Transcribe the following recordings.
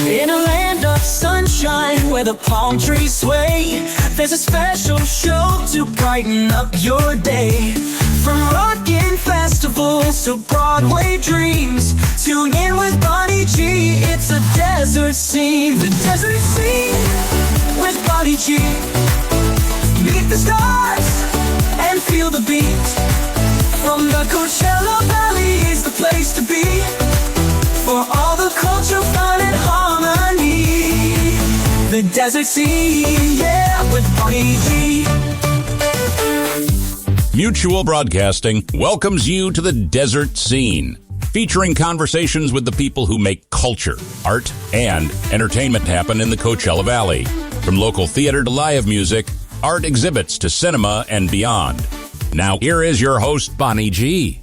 In a land of sunshine where the palm trees sway, there's a special show to brighten up your day. From rockin' festivals to Broadway dreams, tune in with Bonnie G. It's a desert scene, the desert scene with Bonnie G. Meet the stars and feel the beat. From the Coachella Valley is the place to be, for all the culture, fun, and harmony. The desert scene, yeah, with Bonnie G. Mutual Broadcasting welcomes you to the Desert Scene, featuring conversations with the people who make culture, art, and entertainment happen in the Coachella Valley. From local theater to live music, art exhibits to cinema and beyond. Now here is your host, Bonnie G.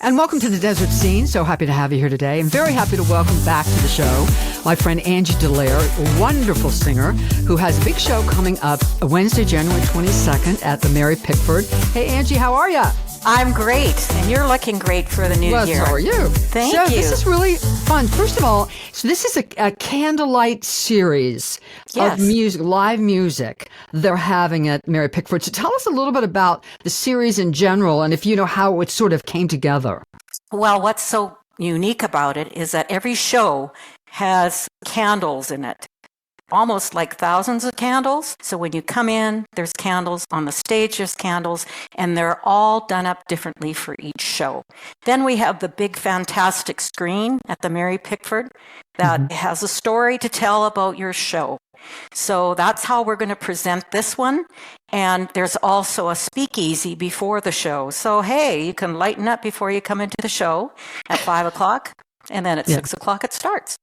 And welcome to the Desert Scene. So happy to have you here today. I'm very happy to welcome back to the show my friend Angie Delaire, a wonderful singer who has a big show coming up Wednesday, January 22nd at the Mary Pickford. Hey, Angie, how are you? I'm great, and you're looking great for the new year. Well, so are you. Thank you. This is really fun. First of all, so this is a Candlelight series of music, live music they're having at Mary Pickford. So tell us a little bit about the series in general, and if you know how it sort of came together. Well, what's so unique about it is that every show has candles in it. Almost like thousands of candles. So when you come in, there's candles. On the stage, there's candles. And they're all done up differently for each show. Then we have the big, fantastic screen at the Mary Pickford that has a story to tell about your show. So that's how we're going to present this one. And there's also a speakeasy before the show. So, hey, you can lighten up before you come into the show at 5 o'clock. And then at 6 o'clock, it starts.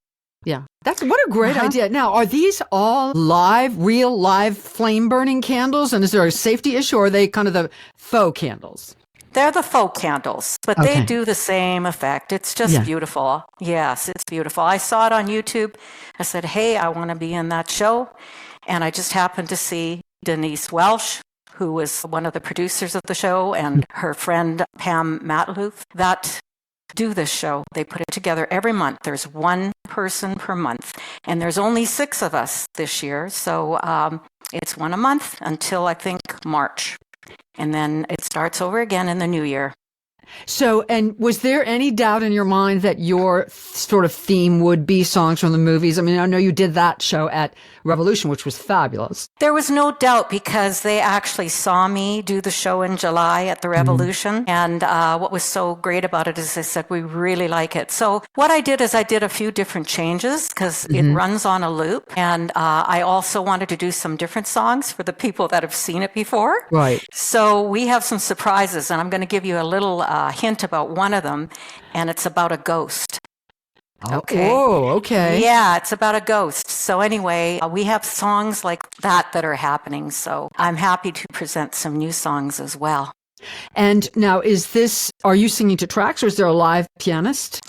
Yeah, what a great idea. Now, are these all real live flame burning candles? And is there a safety issue, or are they kind of the faux candles? They're the faux candles, but they do the same effect. It's just beautiful. Yes, it's beautiful. I saw it on YouTube. I said, hey, I want to be in that show. And I just happened to see Denise Welsh, who was one of the producers of the show, and her friend Pam Matluth, that do this show. They put it together every month. There's one person per month, and there's only 6 of us this year. So it's one a month until I think March, and then it starts over again in the new year. So, and was there any doubt in your mind that your sort of theme would be songs from the movies? I mean, I know you did that show at Revolution, which was fabulous. There was no doubt, because they actually saw me do the show in July at the Revolution. And what was so great about it is they said, we really like it. So what I did is I did a few different changes, because it runs on a loop. And I also wanted to do some different songs for the people that have seen it before. Right. So we have some surprises, and I'm going to give you a little hint about one of them, and it's about a ghost. Okay. Oh, okay. Yeah, it's about a ghost. So anyway, we have songs like that are happening. So I'm happy to present some new songs as well. And now, are you singing to tracks, or is there a live pianist?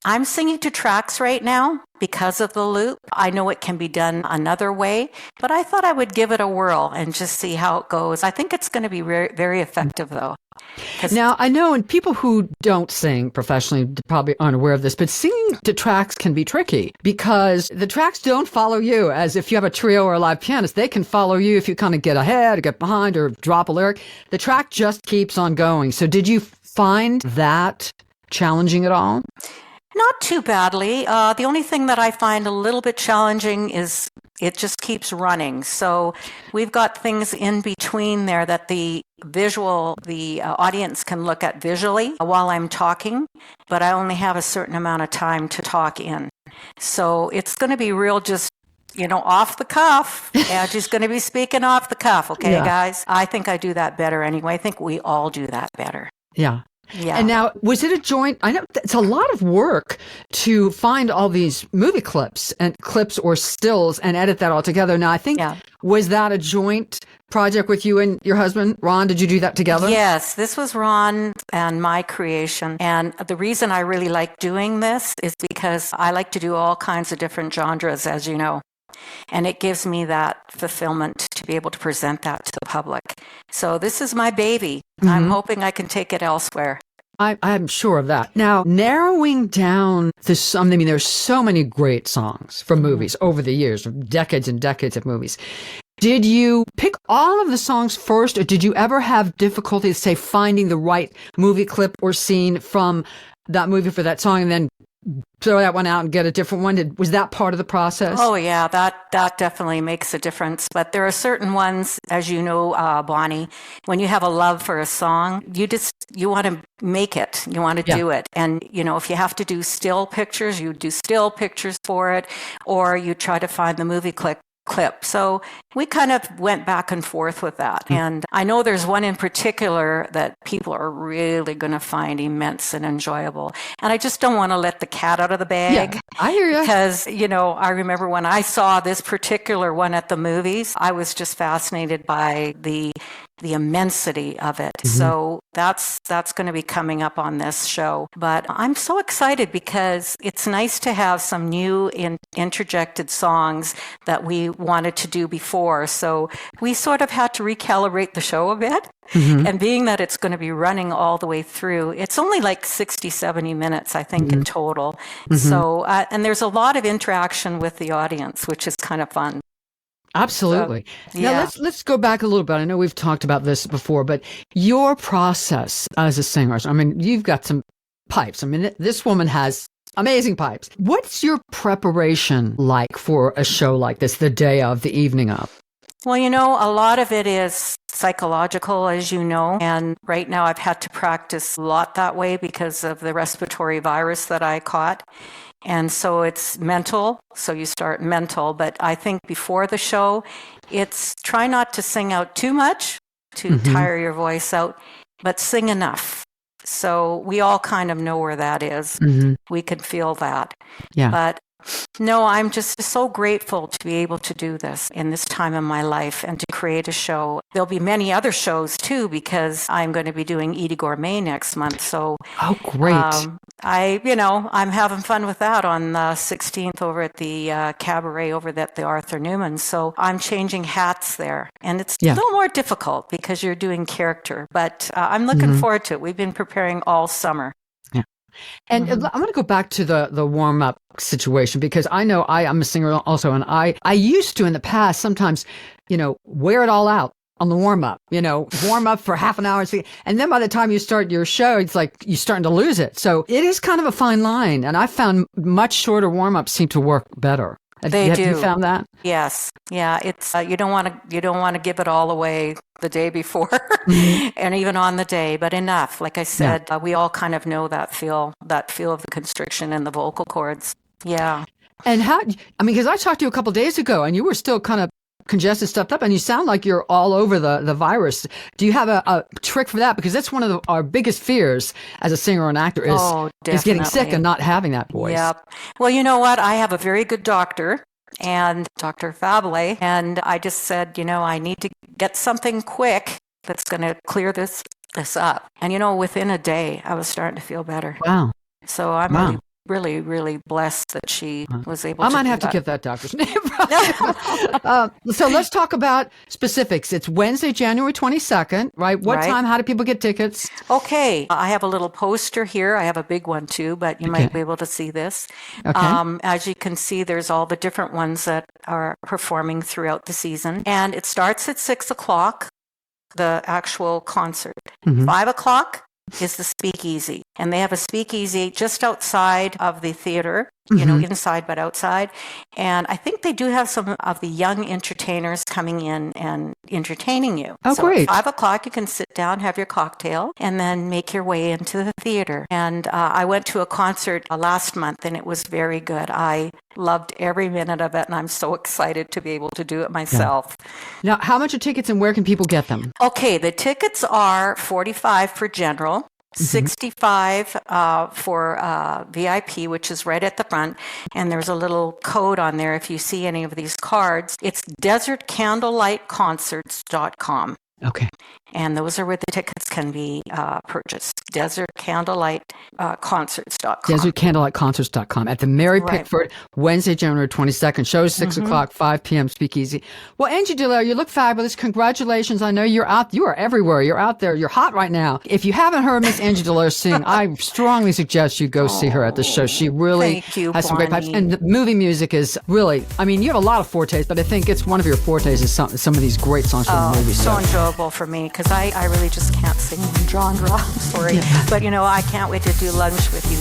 I'm singing to tracks right now because of the loop. I know it can be done another way, but I thought I would give it a whirl and just see how it goes. I think it's going to be very, very effective, though. Now, I know, and people who don't sing professionally probably aren't aware of this, but singing to tracks can be tricky, because the tracks don't follow you. As if you have a trio or a live pianist, they can follow you if you kind of get ahead or get behind or drop a lyric. The track just keeps on going. So did you find that challenging at all? Not too badly. The only thing that I find a little bit challenging is it just keeps running. So we've got things in between there that the audience can look at visually while I'm talking, but I only have a certain amount of time to talk in. So it's going to be real just, off the cuff. Angie's going to be speaking off the cuff. Okay, guys? I think I do that better anyway. I think we all do that better. Yeah. Yeah. And now, was it a joint? I know it's a lot of work to find all these movie clips or stills and edit that all together. Now, I think, was that a joint project with you and your husband, Ron? Did you do that together? Yes, this was Ron and my creation. And the reason I really like doing this is because I like to do all kinds of different genres, as you know. And it gives me that fulfillment to be able to present that to the public. So this is my baby. I'm hoping I can take it elsewhere. I'm sure of that. Now, narrowing down this, I mean, there's so many great songs from movies over the years, decades and decades of movies. Did you pick all of the songs first, or did you ever have difficulty, say, finding the right movie clip or scene from that movie for that song and then throw that one out and get a different one? Was that part of the process? Oh, yeah, that definitely makes a difference. But there are certain ones, as you know, Bonnie, when you have a love for a song, you want to make it. You want to do it. And, if you have to do still pictures, you do still pictures for it, or you try to find the movie clip. So we kind of went back and forth with that. And I know there's one in particular that people are really going to find immense and enjoyable. And I just don't want to let the cat out of the bag. Yeah, I hear you. Because, I remember when I saw this particular one at the movies, I was just fascinated by the immensity of it. So that's going to be coming up on this show. But I'm so excited because it's nice to have some new interjected songs that we wanted to do before. So we sort of had to recalibrate the show a bit. And being that it's going to be running all the way through, it's only like 60, 70 minutes, I think, in total. So, and there's a lot of interaction with the audience, which is kind of fun. Absolutely. Now let's go back a little bit. I know we've talked about this before, but your process as a singer, I mean, you've got some pipes. I mean, this woman has amazing pipes. What's your preparation like for a show like this, the day of, the evening of? Well, a lot of it is psychological, as you know, and right now I've had to practice a lot that way because of the respiratory virus that I caught. And so it's mental. So you start mental. But I think before the show, it's try not to sing out too much to tire your voice out, but sing enough. So we all kind of know where that is. We can feel that. Yeah. But no, I'm just so grateful to be able to do this in this time in my life and to create a show. There'll be many other shows too, because I'm going to be doing Edie Gourmet next month. So, oh, great. I'm having fun with that on the 16th over at the cabaret over at the Arthur Newman. So I'm changing hats there, and it's a little more difficult because you're doing character, but I'm looking forward to it. We've been preparing all summer. And I'm going to go back to the warm-up situation, because I know I'm a singer also, and I used to in the past sometimes, wear it all out on the warm-up, warm up for half an hour. And then by the time you start your show, it's like you're starting to lose it. So it is kind of a fine line. And I found much shorter warm-ups seem to work better. Have you found that? Yes. Yeah. It's you don't want to give it all away the day before and even on the day, but enough. Like I said, we all kind of know that feel of the constriction in the vocal cords. Yeah. And because I talked to you a couple days ago and you were still kind of congested, stuffed up, and you sound like you're all over the virus. Do you have a trick for that? Because that's one of our biggest fears as a singer or an actor is getting sick and not having that voice. Yep. Well, you know what? I have a very good doctor, and Dr. Fabile, and I just said, I need to get something quick that's going to clear this up. And, within a day, I was starting to feel better. Wow. So I'm really, really blessed that she was able to I might have to get that doctor's name. So let's talk about specifics. It's Wednesday, January 22nd, right? What time? How do people get tickets? Okay. I have a little poster here. I have a big one too, but you might be able to see this. Okay. As you can see, there's all the different ones that are performing throughout the season. And it starts at 6:00, the actual concert. 5:00 is the speakeasy. And they have a speakeasy just outside of the theater, inside but outside. And I think they do have some of the young entertainers coming in and entertaining you. Oh, so great. At 5:00, you can sit down, have your cocktail, and then make your way into the theater. And I went to a concert last month, and it was very good. I loved every minute of it, and I'm so excited to be able to do it myself. Now, how much are tickets and where can people get them? Okay, the tickets are $45 for general, $65 for VIP, which is right at the front. And there's a little code on there if you see any of these cards. It's desertcandlelightconcerts.com. Okay. And those are where the tickets can be purchased. Desert Candlelight Concerts.com. DesertCandlelightConcerts.com at the Mary Right. Pickford, Wednesday, January 22nd. Show is 6 o'clock, 5 p.m. Speakeasy. Well, Angie Delaire, you look fabulous. Congratulations. I know you're out. You are everywhere. You're out there. You're hot right now. If you haven't heard Miss Angie Delaire sing, I strongly suggest you go see her at the show. She really Thank you, has some great pipes. Bonnie. And the movie music is really, I mean, you have a lot of fortes, but I think it's one of your fortes is some of these great songs from the movie. So enjoyable for me because I really just can't sing genre. I'm sorry. Yeah. But, I can't wait to do lunch with you.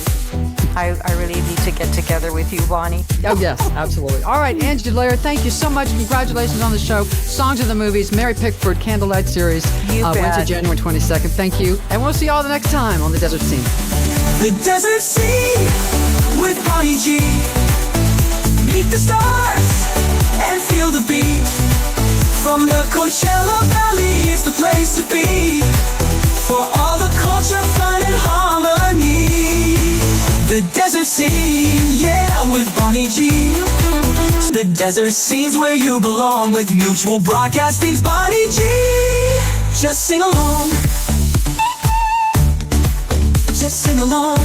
I really need to get together with you, Bonnie. Oh, yes, absolutely. All right, Angie Delaire, thank you so much. Congratulations on the show. Songs of the Movies, Mary Pickford, Candlelight Series, You bet. Wednesday, January 22nd. Thank you. And we'll see you all the next time on The Desert Scene. The Desert Scene with Bonnie G. Meet the stars and feel the beat. From the Coachella Valley, it's the place to be. For all the culture, fun, and harmony. The Desert Scene, yeah, with Bonnie G. The Desert Scene's where you belong with Mutual Broadcasting's Bonnie G. Just sing along. Just sing along.